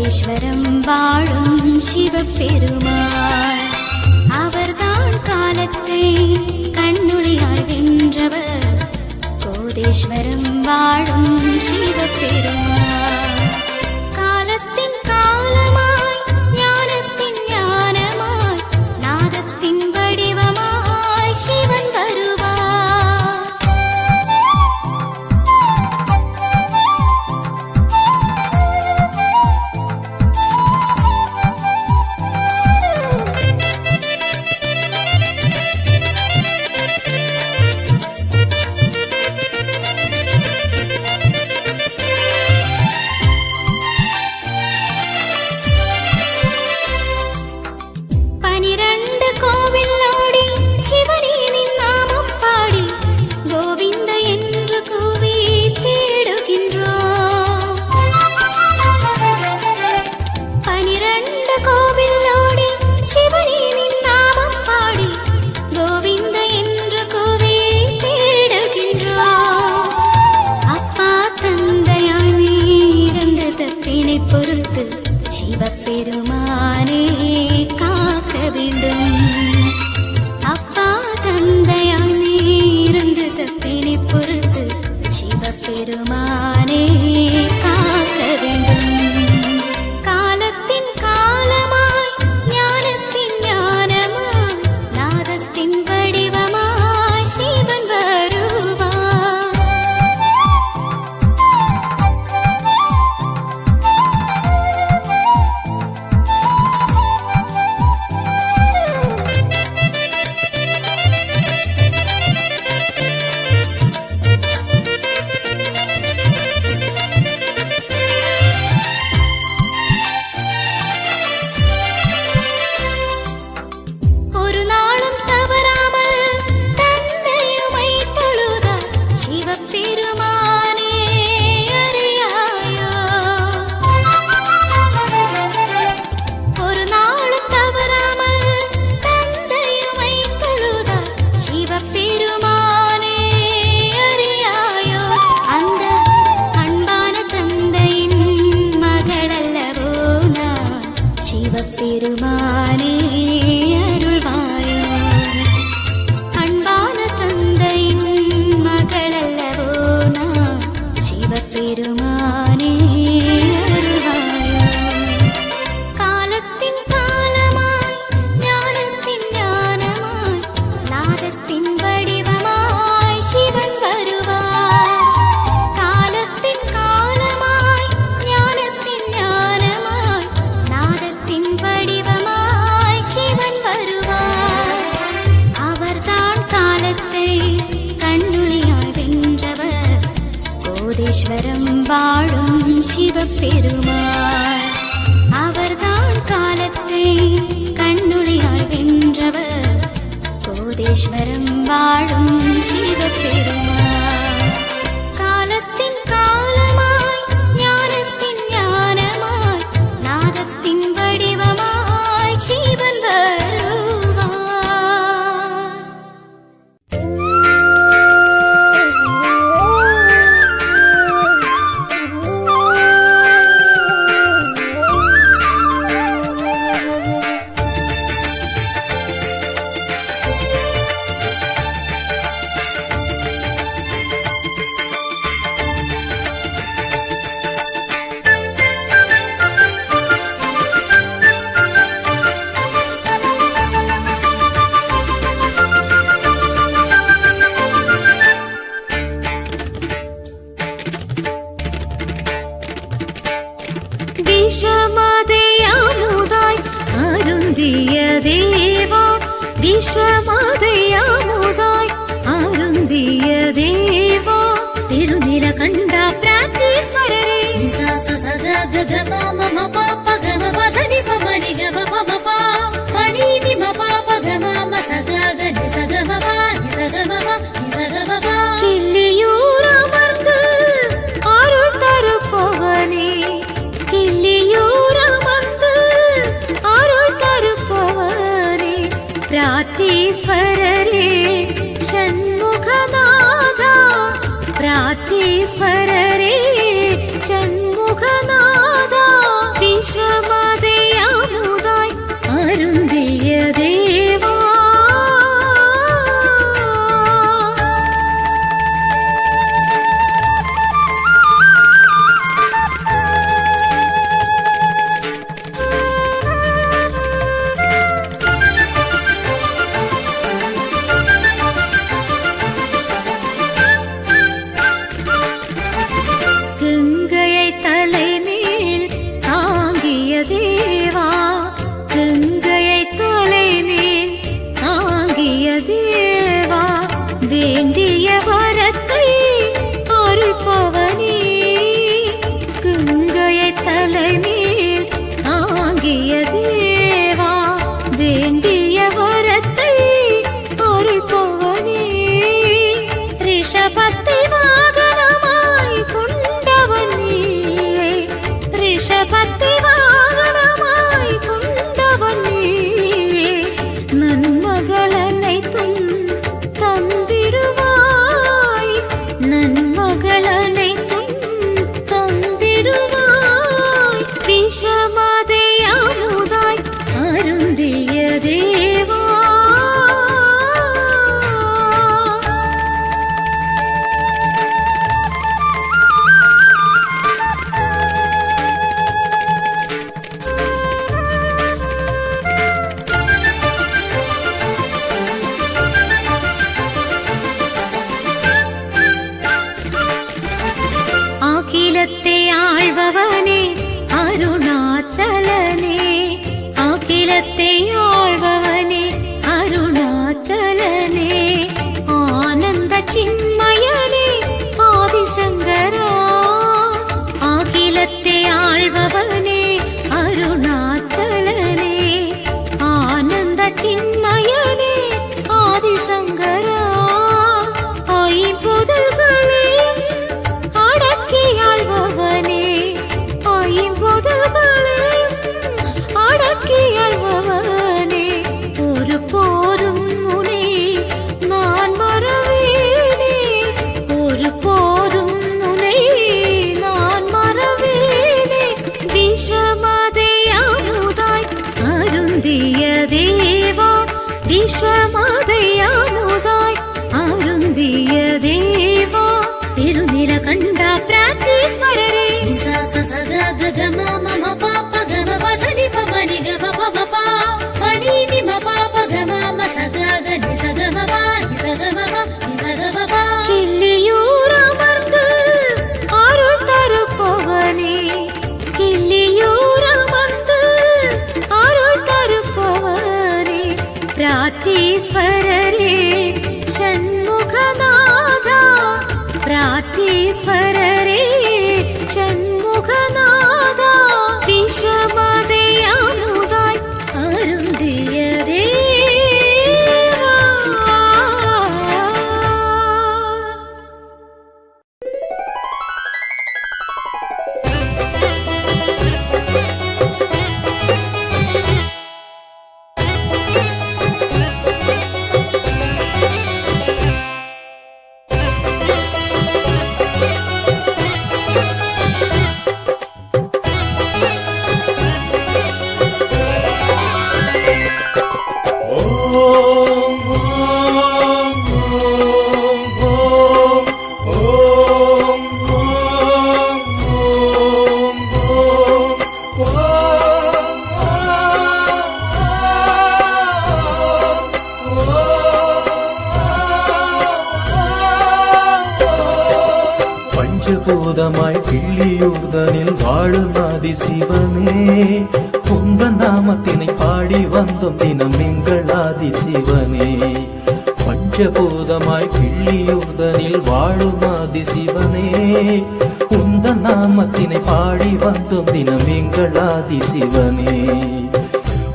கோதேஸ்வரம் வாழும் சிவபெருமாள். அவர்தான் காலத்தை கண்ணுளியாய் வென்றவர். கோதேஸ்வரம் வாழும் சிவபெருமாள். காலத்தின் காலமாய் ஞானத்தின் ஞானமாய் நாதத்தின் வடிவமாய் சிவன் வருவார். சிவபெருமானே காக்க வேண்டும். அப்பா தந்தையாய் நீ இருந்து தப்பினை பொறுத்து சிவபெருமானே காக்க வேண்டும். காலத்தின் காலமாய் ஞானத்தின் ஞானமாய் நாதத்தின் வடிவமாய் சிவன் வருவார். சிவபெருமானே அருள்வாயோ. அன்பான தந்தையின் மகளல்லவோ நான். சிவபெருமானே அருள்வாயோ. காலத்தின் காலமாய் ஞானத்தின் ஞானமாய் நாதத்தின் வடிவமாய் சிவன் வருவார். காலத்தின் காலமாய் ஞானத்தின் ஞானமாய் நாதத்தின் வடிவமாய் சிவன் வருவார். அவர்தான் காலத்தை கண்ணுளியாய் வென்றவர். கோதேஸ்வரம் வாழும் சிவபெருமாள். அவர்தான் காலத்தை கண்ணுளியாய் வென்றவர். கோதேஸ்வரம் வாழும் சிவபெருமாள். காலத்தின் காலமாய் ஞானத்தின் ஞானமாய் நாதத்தின் வடிவமாய் சிவன் வருவார். விஷமதையாமுதாய் அருந்திய தேவா. விஷமதையாமுதாய் அருந்திய தேவா. திருநில கண்ட பிரார்த்தீஸ்வரரே. நிசாச சதா கத மம பாப கம வசனி பமணி கம பம பா பணி நிம பாப கம ம சதா கனி சகம பா நி சகம பா நி சகம பா. கிள்ளியூர் அமர்ந்து அருள் தருப்பவனே. கிள்ளியூர் அமர்ந்து அருள் தருப்பவனே. பிரார்த்தீஸ்வரரே ஷண்முகநாதா. பிரார்த்தீஸ்வரரே ஷண்முகநாதா. விஷ விஷமதை அமுதாய் அருந்திய தேவா அகிலத்தை ஆள்பவனே அருணாச்சலனே அகிலத்தை ஆள்பவனே அருணாச்சலனே ஆனந்த சின்மயனே ஆதிசங்கரா அகிலத்தை ஆள்பவனே அருணாச்சலனே ஆனந்த சின்மயனே ஆதிசங்கரா ஐம்பொதல்களே அடக்கி ஆள்பவனே ஐம்பொதல்களையும் அடக்கி ஆள்பவனே ஒரு போதும் உனை நான் மறவேனே ஒரு போதும் உனை நான் மறவேனே விஷமதை அமுதாய் அருந்திய தேவா விஷமதை அமுதாய் அருந்திய தேவா திருநிற கண்டா பிரார்த்தீஸ்வரரே நிசாச சதா கம மம பாப்ப கம பசனி பமணி கம பம பா பனி நிம பாப்ப கம ம சதா கனி சகம பா நிசகம பா நிசகம பா கிள்ளியூர் அமர்ந்து அருள் தருப்பவனே கிள்ளியூர் அமர்ந்து அருள் தருப்பவனே பிரார்த்தீஸ்வரரே ஷண்முகநாதா பிரார்த்தீஸ்வரரே ஷண்முகநாதா விஷமதை அமுதாய் அருந்திய தேவா பஞ்சபூதமாய் கிள்ளியூர்தனில் வாழும் ஆதி சிவனே உந்தன் நாமத்தினை பாடி வந்தோம் தினம் எங்கள் ஆதி சிவனே பஞ்சபூதமாய் கிள்ளியூர்தனில் வாழும் ஆதி சிவனே உந்தன் நாமத்தினை பாடி வந்தோம் தினம் எங்கள் ஆதி சிவனே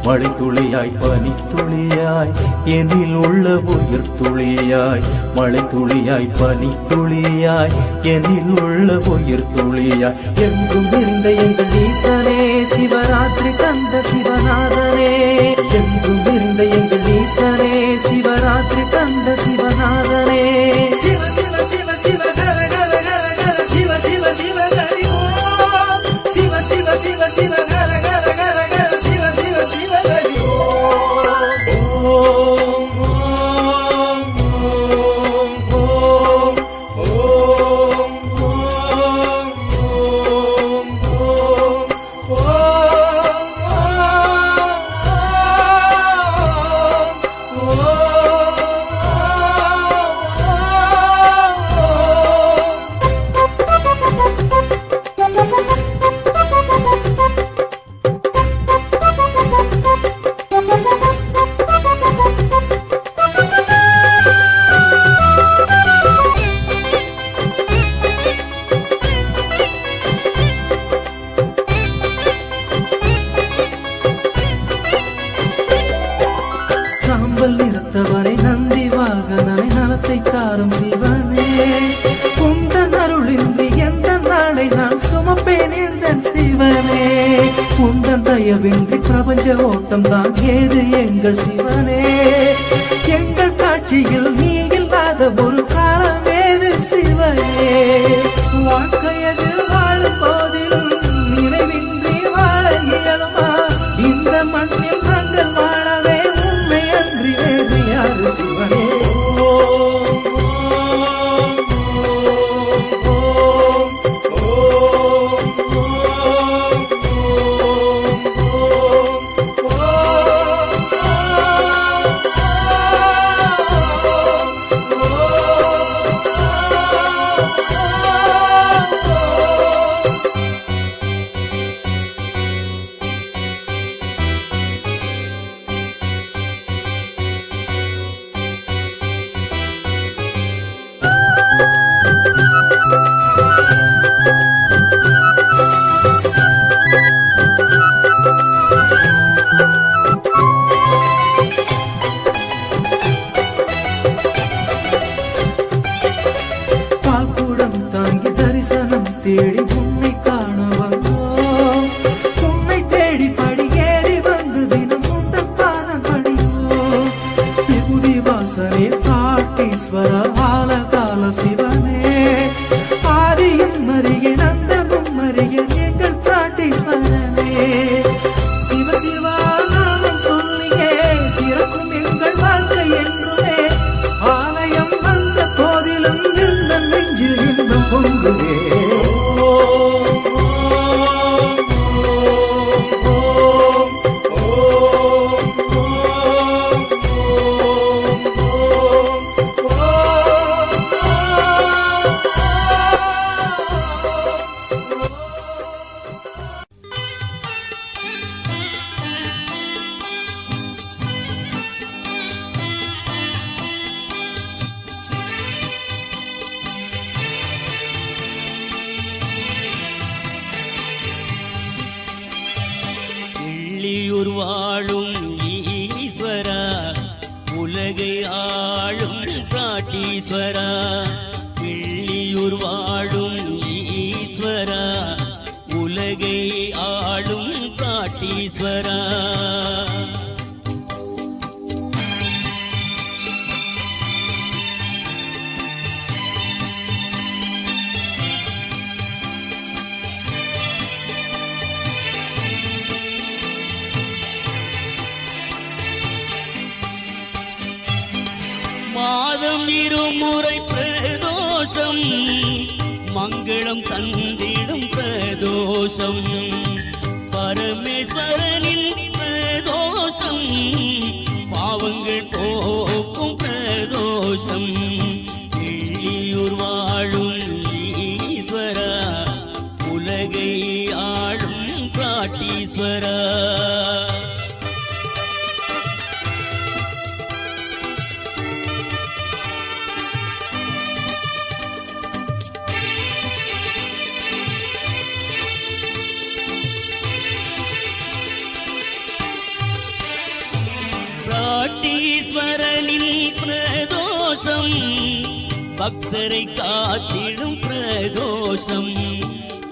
மழை துளியாய் பனி துளியாய் என்னில் உள்ள உயிர் துளியாய் மழை துளியாய் பனி துளியாய் என்னில் உள்ள உயிர் துளியாய் எங்கும் இருந்த எங்கள் ஈசனே சிவராத்திரி தந்த சிவநாதனே எங்கும் இருந்த எங்கள் ஈசனே சிவராத்திரி தந்த சிவநாதனே சிவ சிவ சிவ சிவ கர கர கர கர சிவ சிவ சிவ கரி ஓம் சிவ சிவ சிவ சிவ கர கர கர கர சிவ சிவ சிவ கரி ஓம் ஓம் ஓம் ஓம் ஓம் ஓம் ஓம் சாம்பல் நிறத்தவனை நந்தி வாகனனை நலத்தை தாரும் சிவனே உந்தன் அருளின்றி எந்த நாளை நான் சுமப்பேன் எந்தன் சிவனே உந்தன் தயவின்றி பிரபஞ்ச ஓட்டம் தான் ஏது எங்கள் சிவனே எங்கள் காட்சியில் நீ இல்லாத ஒரு காலம் ஏது சிவனே வாழ்க்கையது வாழும் போதிலும் நினைவின்றி வாழ வெள்ளியூர் வாழும் ஈஸ்வரா உலகை ஆளும் பிராட்டீஸ்வரா வெள்ளியூர் வாழும் ஈஸ்வரா உலகை ஆளும் பிராட்டீஸ்வரா மாதம் இருமுறை பிரதோஷம் மங்களம் தந்திடும் பிரதோஷம் பரமேஸ்வரனின் பிரதோஷம் பாவங்கள் போக்கும் பிரதோஷம் வெள்ளியூர் வாழும் ஈஸ்வரா உலகை ஆளும் பிராட்டீஸ்வரா பிராட்டீஸ்வரனின் பிரதோஷம் பக்தரை காத்திடும் பிரதோஷம்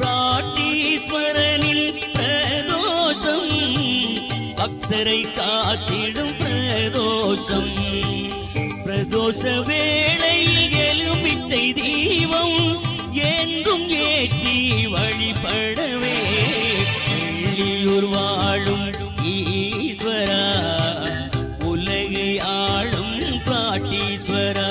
பிராட்டீஸ்வரனின் பிரதோஷம் பக்தரை காத்திடும் பிரதோஷம் பிரதோஷ வேளையில் எலுமிச்சை தீபம் எங்கும் ஏற்றி வழிபடவே வெள்ளியூர் வாழும் ஈஸ்வரா உலகை ஆளும் பிராட்டீஸ்வரா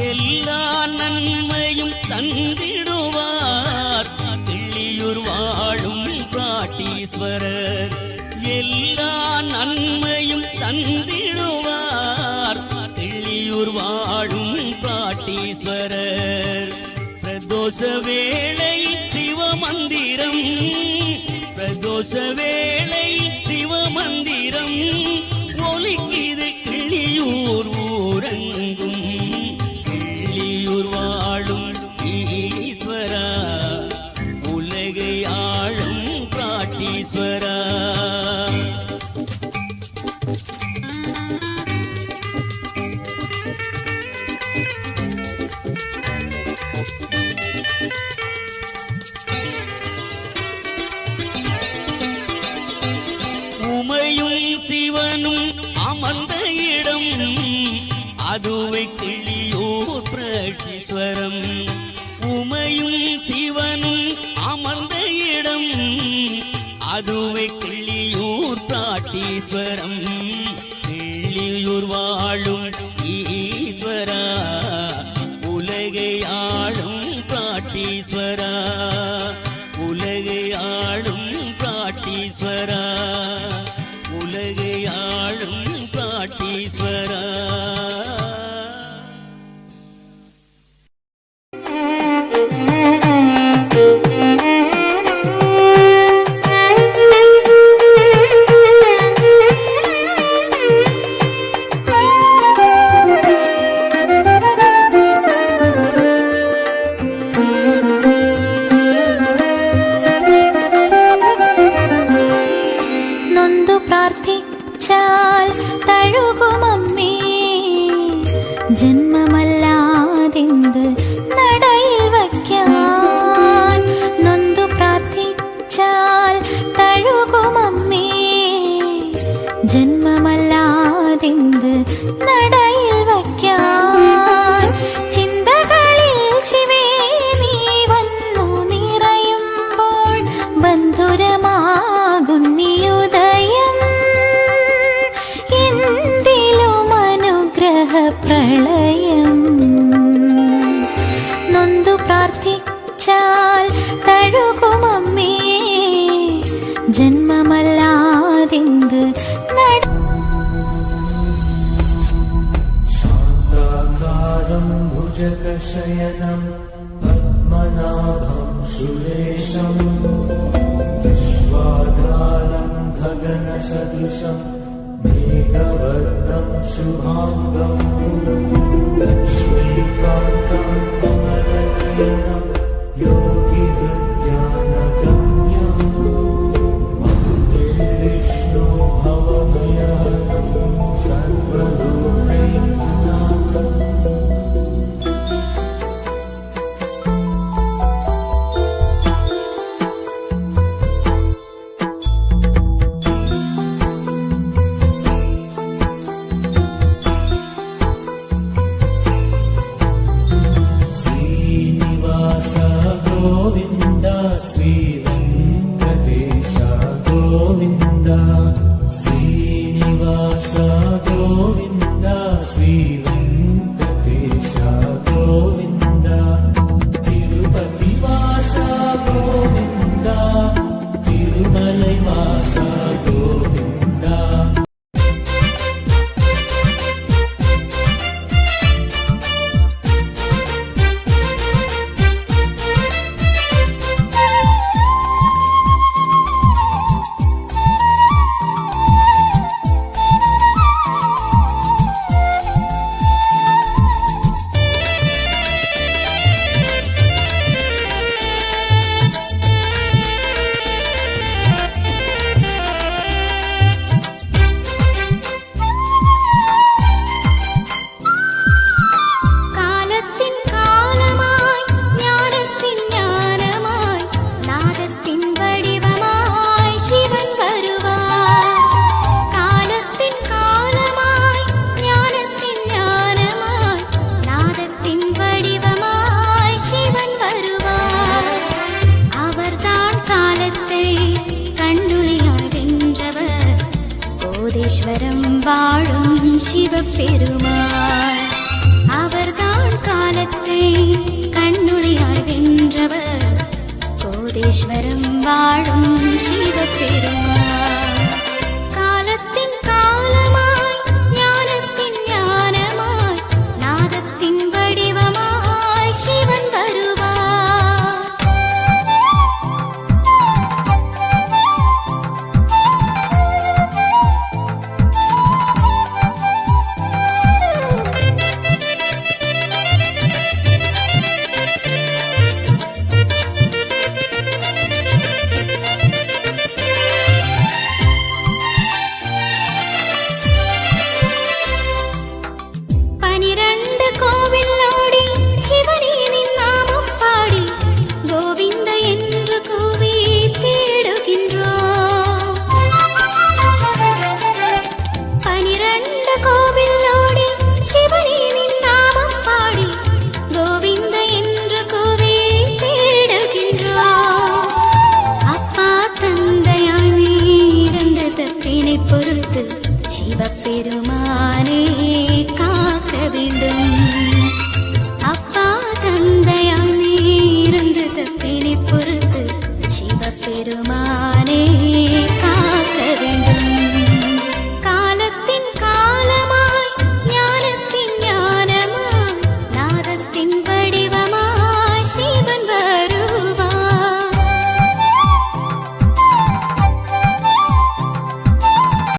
எல்லா நன்மையும் தந்திடுவார் வெள்ளியூர் வாழும் பிராட்டீஸ்வரர் எல்லா நன்மையும் தந்திடுவார் வெள்ளியூர் வாழும் பிராட்டீஸ்வரர் பிரதோஷ வேளை சிவமந்திரம் பிரதோஷ வேளை சிவமந்திரம் ஒலிக்குது கிளியூர் ஊரங்கும் வெள்ளியூர் வாழும் ஈஸ்வரா உலகை ஆளும் பிராட்டீஸ்வரா உமையும் சிவனும் அமர்ந்த இடம் அதுவை கிளியூர் பிராட்டீஸ்வரம் உமையும் சிவனும் அமர்ந்த இடம் அதுவை கிளியூர் பிராட்டீஸ்வரம் வெள்ளியூர் வாழும் ஈஸ்வரா உலகை ஆளும் பிராட்டீஸ்வரா உலகை ஆளும் பிராட்டீஸ்வரா உலகை ஆளும் பிராட்டீஸ்வரா ജന്മമല്ലാതെന്ത് നടയിൽ വയ്ക്കാൻ നൊന്തു പ്രാർത്ഥിച്ചാൽ തഴുകുമമ്മേ ജന്മമല്ലാതെന്ത് നടയിൽ വയ്ക്കാൻ ചിന്തകളിൽ ശിവേ നീ വന്നു നിറയുമ്പോൾ ബന്ധുരമാകുന്നിയുദയം പ്രളയം നൊന്തു പ്രാർത്ഥിച്ചാൽ തഴുകുമമ്മേ ജന്മമല്ലാതെന്ത് ശാന്താകാരം ഭുജഗശയനം പദ്മനാഭം സുരേശം गगनसदृशं मेघवर्णं शुभाङ्गम् लक्ष्मीकान्तं कमलनयनं योगिहृद्यानगम्यम् वन्दे विष्णो भवभयहरं सर्वलोकैकनाथम्। गोविन्द श्रीवेङ्कटेश गोविन्द श्रीनिवास गोविन्द श्रीवेङ्कटेश गोविन्द तिरुपतिवास गोविन्द तिरुमलैवास गोविन्द। கோதீஸ்வரம் வாழும் சிவபெருமாள் அவர்தான் காலத்தை கண்ணுளியாய் வென்றவர் கோதீஸ்வரம் வாழும் சிவபெருமாள் காலத்தின் காலமாய் ஞானத்தின் ஞானமாய் நாதத்தின் வடிவமாய் சிவன் வருவார். சிவபெருமானே காக்க வேண்டும் அப்பா தந்தையானே இருந்து தப்பினை பொறுத்து சிவபெருமானே